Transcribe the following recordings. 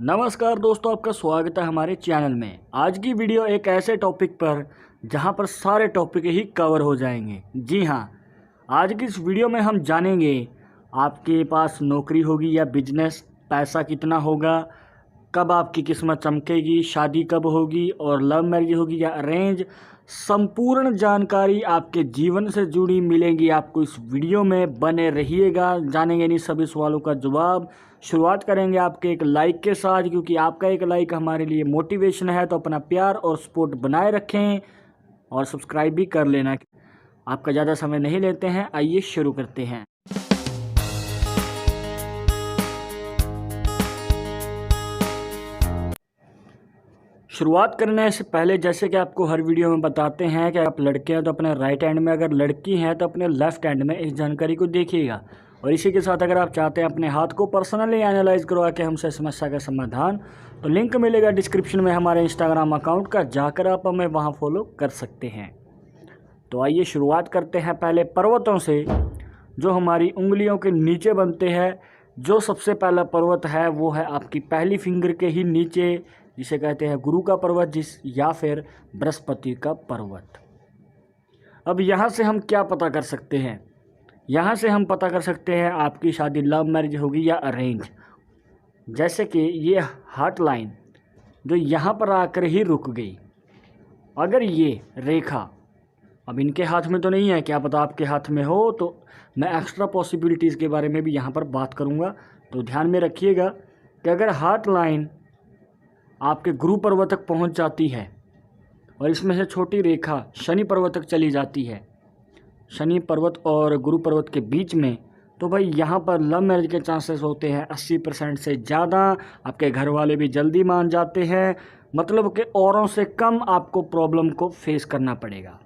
नमस्कार दोस्तों, आपका स्वागत है हमारे चैनल में। आज की वीडियो एक ऐसे टॉपिक पर जहां पर सारे टॉपिक ही कवर हो जाएंगे। जी हां, आज की इस वीडियो में हम जानेंगे आपके पास नौकरी होगी या बिजनेस, पैसा कितना होगा, कब आपकी किस्मत चमकेगी, शादी कब होगी और लव मैरिज होगी या अरेंज। संपूर्ण जानकारी आपके जीवन से जुड़ी मिलेगी आपको इस वीडियो में। बने रहिएगा, जानेंगे इन सभी सवालों का जवाब। शुरुआत करेंगे आपके एक लाइक के साथ, क्योंकि आपका एक लाइक हमारे लिए मोटिवेशन है। तो अपना प्यार और सपोर्ट बनाए रखें और सब्सक्राइब भी कर लेना। आपका ज़्यादा समय नहीं लेते हैं, आइए शुरू करते हैं। शुरुआत करने से पहले जैसे कि आपको हर वीडियो में बताते हैं कि आप लड़के हैं तो अपने राइट हैंड में, अगर लड़की हैं तो अपने लेफ्ट हैंड में इस जानकारी को देखिएगा। और इसी के साथ अगर आप चाहते हैं अपने हाथ को पर्सनली एनालाइज करवा के हमसे समस्या का समाधान, तो लिंक मिलेगा डिस्क्रिप्शन में हमारे इंस्टाग्राम अकाउंट का, जाकर आप हमें वहाँ फॉलो कर सकते हैं। तो आइए शुरुआत करते हैं पहले पर्वतों से, जो हमारी उंगलियों के नीचे बनते हैं। जो सबसे पहला पर्वत है वो है आपकी पहली फिंगर के ही नीचे, जिसे कहते हैं गुरु का पर्वत, या फिर बृहस्पति का पर्वत। अब यहाँ से हम क्या पता कर सकते हैं? यहाँ से हम पता कर सकते हैं आपकी शादी लव मैरिज होगी या अरेंज। जैसे कि ये हार्ट लाइन जो यहाँ पर आकर ही रुक गई, अगर ये रेखा, अब इनके हाथ में तो नहीं है, क्या पता आपके हाथ में हो, तो मैं एक्स्ट्रा पॉसिबिलिटीज़ के बारे में भी यहाँ पर बात करूँगा। तो ध्यान में रखिएगा कि अगर हार्ट लाइन आपके गुरु पर्वत तक पहुँच जाती है और इसमें से छोटी रेखा शनि पर्वत तक चली जाती है, शनि पर्वत और गुरु पर्वत के बीच में, तो भाई यहाँ पर लव मैरिज के चांसेस होते हैं 80% से ज़्यादा। आपके घर वाले भी जल्दी मान जाते हैं, मतलब कि औरों से कम आपको प्रॉब्लम को फेस करना पड़ेगा।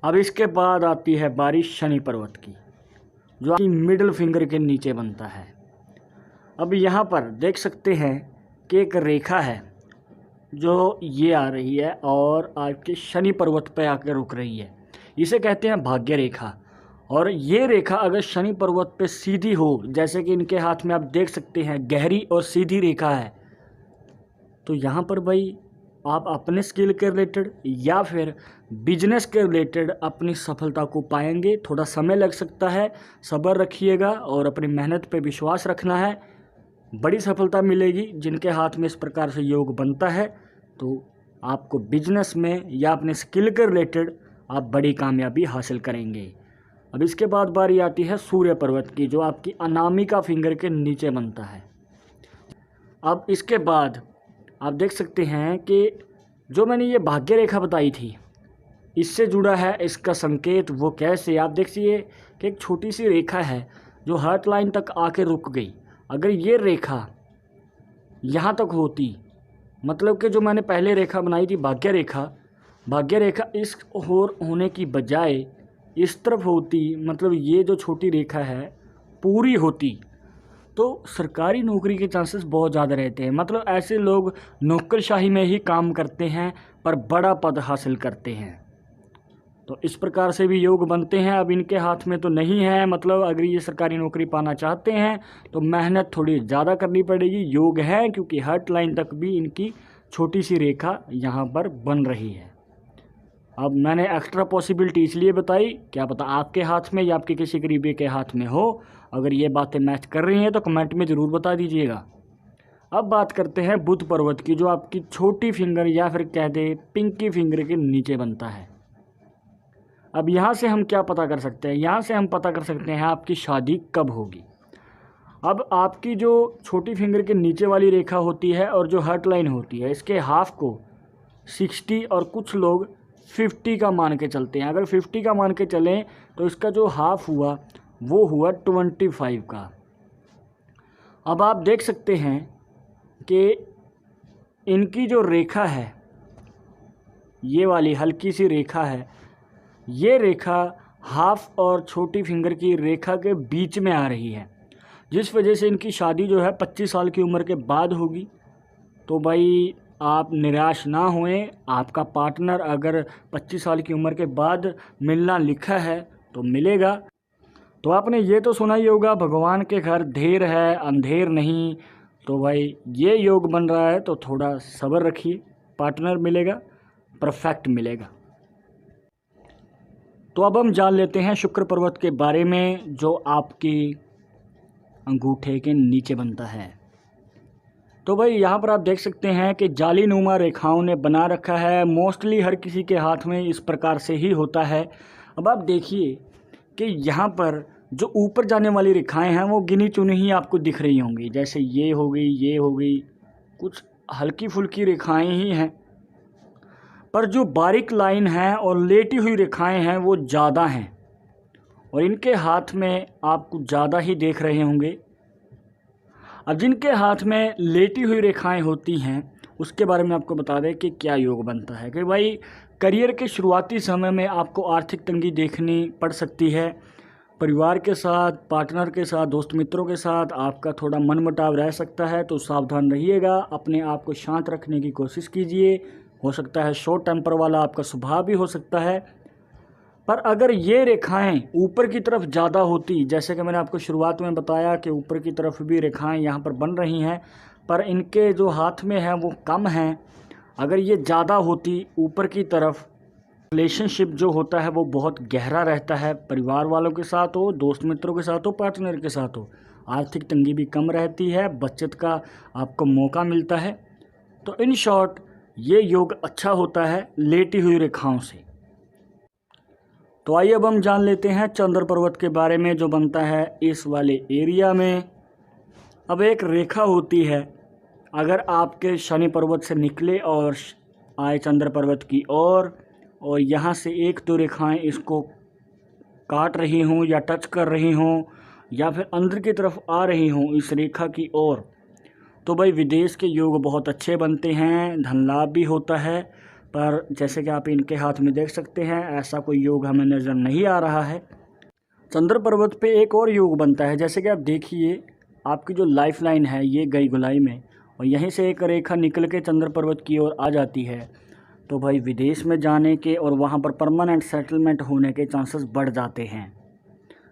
अब इसके बाद आती है बारी शनि पर्वत की, जो आपकी मिडिल फिंगर के नीचे बनता है। अब यहाँ पर देख सकते हैं कि एक रेखा है जो ये आ रही है और आपके शनि पर्वत पे आकर रुक रही है। इसे कहते हैं भाग्य रेखा। और ये रेखा अगर शनि पर्वत पे सीधी हो, जैसे कि इनके हाथ में आप देख सकते हैं गहरी और सीधी रेखा है, तो यहाँ पर भाई आप अपने स्किल के रिलेटेड या फिर बिजनेस के रिलेटेड अपनी सफलता को पाएंगे। थोड़ा समय लग सकता है, सब्र रखिएगा और अपनी मेहनत पे विश्वास रखना है, बड़ी सफलता मिलेगी। जिनके हाथ में इस प्रकार से योग बनता है तो आपको बिजनेस में या अपने स्किल के रिलेटेड आप बड़ी कामयाबी हासिल करेंगे। अब इसके बाद बारी आती है सूर्य पर्वत की, जो आपकी अनामिका फिंगर के नीचे बनता है। अब इसके बाद आप देख सकते हैं कि जो मैंने ये भाग्य रेखा बताई थी, इससे जुड़ा है इसका संकेत। वो कैसे? आप देखिए कि एक छोटी सी रेखा है जो हार्ट लाइन तक आके रुक गई। अगर ये रेखा यहाँ तक होती, मतलब कि जो मैंने पहले रेखा बनाई थी भाग्य रेखा इस ओर होने की बजाय इस तरफ होती, मतलब ये जो छोटी रेखा है पूरी होती, तो सरकारी नौकरी के चांसेस बहुत ज़्यादा रहते हैं। मतलब ऐसे लोग नौकरशाही में ही काम करते हैं पर बड़ा पद हासिल करते हैं। तो इस प्रकार से भी योग बनते हैं। अब इनके हाथ में तो नहीं है, मतलब अगर ये सरकारी नौकरी पाना चाहते हैं तो मेहनत थोड़ी ज़्यादा करनी पड़ेगी। योग है क्योंकि हार्ट लाइन तक भी इनकी छोटी सी रेखा यहाँ पर बन रही है। अब मैंने एक्स्ट्रा पॉसिबिलिटी इसलिए बताई, क्या पता आपके हाथ में या आपके किसी करीबी के हाथ में हो। अगर ये बातें मैच कर रही हैं तो कमेंट में ज़रूर बता दीजिएगा। अब बात करते हैं बुध पर्वत की, जो आपकी छोटी फिंगर या फिर कह दे पिंकी फिंगर के नीचे बनता है। अब यहाँ से हम क्या पता कर सकते हैं? यहाँ से हम पता कर सकते हैं आपकी शादी कब होगी। अब आपकी जो छोटी फिंगर के नीचे वाली रेखा होती है और जो हार्ट लाइन होती है, इसके हाफ को 60 और कुछ लोग 50 का मान के चलते हैं। अगर 50 का मान के चलें तो इसका जो हाफ हुआ वो हुआ 25 का। अब आप देख सकते हैं कि इनकी जो रेखा है, ये वाली हल्की सी रेखा है, ये रेखा हाफ और छोटी फिंगर की रेखा के बीच में आ रही है, जिस वजह से इनकी शादी जो है 25 साल की उम्र के बाद होगी। तो भाई आप निराश ना होएं, आपका पार्टनर अगर 25 साल की उम्र के बाद मिलना लिखा है तो मिलेगा। तो आपने ये तो सुना ही होगा, भगवान के घर ढेर है अंधेर नहीं। तो भाई ये योग बन रहा है तो थोड़ा सब्र रखिए, पार्टनर मिलेगा, परफेक्ट मिलेगा। तो अब हम जान लेते हैं शुक्र पर्वत के बारे में, जो आपकी अंगूठे के नीचे बनता है। तो भाई यहाँ पर आप देख सकते हैं कि जालीनुमा रेखाओं ने बना रखा है। मोस्टली हर किसी के हाथ में इस प्रकार से ही होता है। अब आप देखिए कि यहाँ पर जो ऊपर जाने वाली रेखाएं हैं वो गिनी चुनी ही आपको दिख रही होंगी, जैसे ये हो गई, ये हो गई, कुछ हल्की फुल्की रेखाएं ही हैं। पर जो बारीक लाइन है और लेटी हुई रेखाएं हैं वो ज़्यादा हैं, और इनके हाथ में आप कुछ ज़्यादा ही देख रहे होंगे। अब जिनके हाथ में लेटी हुई रेखाएं होती हैं उसके बारे में आपको बता दें कि क्या योग बनता है। कि भाई करियर के शुरुआती समय में आपको आर्थिक तंगी देखनी पड़ सकती है। परिवार के साथ, पार्टनर के साथ, दोस्त मित्रों के साथ आपका थोड़ा मनमुटाव रह सकता है, तो सावधान रहिएगा। अपने आप को शांत रखने की कोशिश कीजिए। हो सकता है शॉर्ट टेम्पर वाला आपका स्वभाव भी हो सकता है। पर अगर ये रेखाएं ऊपर की तरफ ज़्यादा होती, जैसे कि मैंने आपको शुरुआत में बताया कि ऊपर की तरफ भी रेखाएं यहाँ पर बन रही हैं, पर इनके जो हाथ में हैं वो कम हैं। अगर ये ज़्यादा होती ऊपर की तरफ, रिलेशनशिप जो होता है वो बहुत गहरा रहता है। परिवार वालों के साथ हो, दोस्त मित्रों के साथ हो, पार्टनर के साथ हो। आर्थिक तंगी भी कम रहती है, बचत का आपको मौका मिलता है। तो इन शॉर्ट ये योग अच्छा होता है लेटी हुई रेखाओं से। तो आइए अब हम जान लेते हैं चंद्र पर्वत के बारे में, जो बनता है इस वाले एरिया में। अब एक रेखा होती है, अगर आपके शनि पर्वत से निकले और आए चंद्र पर्वत की ओर, और यहाँ से एक दो रेखाएं इसको काट रही हों या टच कर रही हों या फिर अंदर की तरफ आ रही हों इस रेखा की ओर, तो भाई विदेश के योग बहुत अच्छे बनते हैं, धन लाभ भी होता है। पर जैसे कि आप इनके हाथ में देख सकते हैं, ऐसा कोई योग हमें नज़र नहीं आ रहा है। चंद्र पर्वत पे एक और योग बनता है, जैसे कि आप देखिए, आपकी जो लाइफ लाइन है ये गई गुलाई में, और यहीं से एक रेखा निकल के चंद्र पर्वत की ओर आ जाती है। तो भाई विदेश में जाने के और वहाँ पर परमानेंट सेटलमेंट होने के चांसेस बढ़ जाते हैं।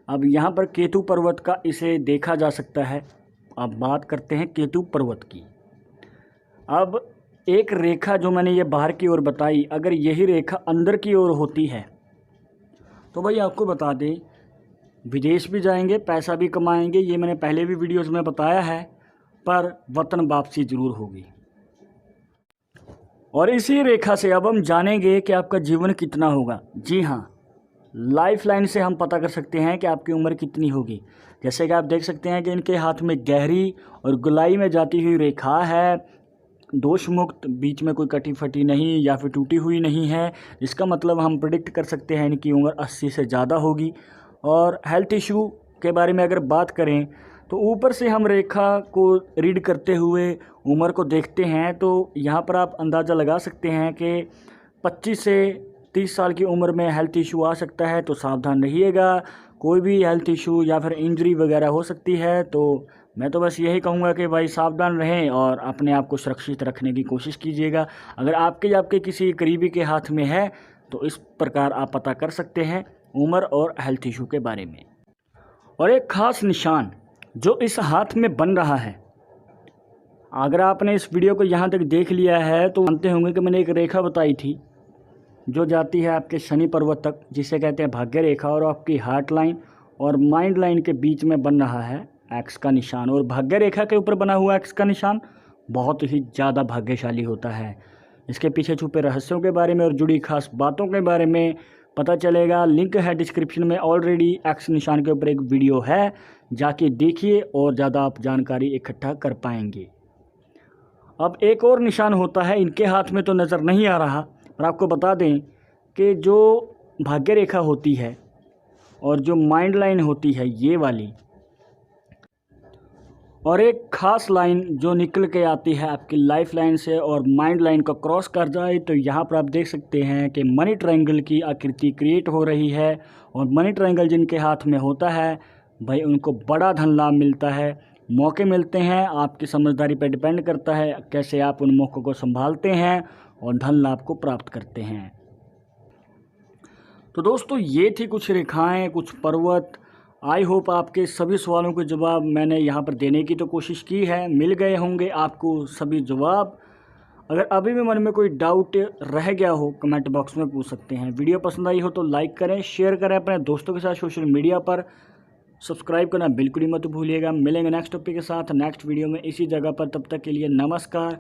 अब यहाँ पर केतु पर्वत का इसे देखा जा सकता है। अब बात करते हैं केतु पर्वत की। अब एक रेखा जो मैंने ये बाहर की ओर बताई, अगर यही रेखा अंदर की ओर होती है तो भाई आपको बता दें, विदेश भी जाएंगे, पैसा भी कमाएंगे, ये मैंने पहले भी वीडियोस में बताया है, पर वतन वापसी ज़रूर होगी। और इसी रेखा से अब हम जानेंगे कि आपका जीवन कितना होगा। जी हाँ, लाइफ लाइन से हम पता कर सकते हैं कि आपकी उम्र कितनी होगी। जैसे कि आप देख सकते हैं कि इनके हाथ में गहरी और गुलाई में जाती हुई रेखा है, दोष मुक्त, बीच में कोई कटी फटी नहीं या फिर टूटी हुई नहीं है। इसका मतलब हम प्रिडिक्ट कर सकते हैं इनकी उम्र 80 से ज़्यादा होगी। और हेल्थ इशू के बारे में अगर बात करें तो ऊपर से हम रेखा को रीड करते हुए उम्र को देखते हैं, तो यहाँ पर आप अंदाज़ा लगा सकते हैं कि 25 से 30 साल की उम्र में हेल्थ इशू आ सकता है। तो सावधान रहिएगा, कोई भी हेल्थ इशू या फिर इंजरी वगैरह हो सकती है। तो मैं तो बस यही कहूँगा कि भाई सावधान रहें और अपने आप को सुरक्षित रखने की कोशिश कीजिएगा। अगर आपके किसी करीबी के हाथ में है तो इस प्रकार आप पता कर सकते हैं उम्र और हेल्थ इशू के बारे में। और एक ख़ास निशान जो इस हाथ में बन रहा है, अगर आपने इस वीडियो को यहाँ तक देख लिया है तो जानते होंगे कि मैंने एक रेखा बताई थी जो जाती है आपके शनि पर्वत तक, जिसे कहते हैं भाग्य रेखा, और आपकी हार्ट लाइन और माइंड लाइन के बीच में बन रहा है एक्स का निशान। और भाग्य रेखा के ऊपर बना हुआ एक्स का निशान बहुत ही ज़्यादा भाग्यशाली होता है। इसके पीछे छुपे रहस्यों के बारे में और जुड़ी खास बातों के बारे में पता चलेगा। लिंक है डिस्क्रिप्शन में, ऑलरेडी एक्स निशान के ऊपर एक वीडियो है, जाके देखिए और ज़्यादा आप जानकारी इकट्ठा कर पाएंगे। अब एक और निशान होता है, इनके हाथ में तो नज़र नहीं आ रहा, पर आपको बता दें कि जो भाग्य रेखा होती है और जो माइंड लाइन होती है ये वाली, और एक ख़ास लाइन जो निकल के आती है आपकी लाइफ लाइन से और माइंड लाइन को क्रॉस कर जाए, तो यहाँ पर आप देख सकते हैं कि मनी ट्रायंगल की आकृति क्रिएट हो रही है। और मनी ट्रायंगल जिनके हाथ में होता है भाई उनको बड़ा धन लाभ मिलता है, मौके मिलते हैं। आपकी समझदारी पर डिपेंड करता है कैसे आप उन मौक़ों को संभालते हैं और धन लाभ को प्राप्त करते हैं। तो दोस्तों ये थी कुछ रेखाएं, कुछ पर्वत। आई होप आपके सभी सवालों के जवाब मैंने यहाँ पर देने की तो कोशिश की है, मिल गए होंगे आपको सभी जवाब। अगर अभी भी मन में कोई डाउट रह गया हो कमेंट बॉक्स में पूछ सकते हैं। वीडियो पसंद आई हो तो लाइक करें, शेयर करें अपने दोस्तों के साथ सोशल मीडिया पर। सब्सक्राइब करना बिल्कुल ही मत भूलिएगा। मिलेंगे नेक्स्ट टॉपिक के साथ नेक्स्ट वीडियो में इसी जगह पर, तब तक के लिए नमस्कार।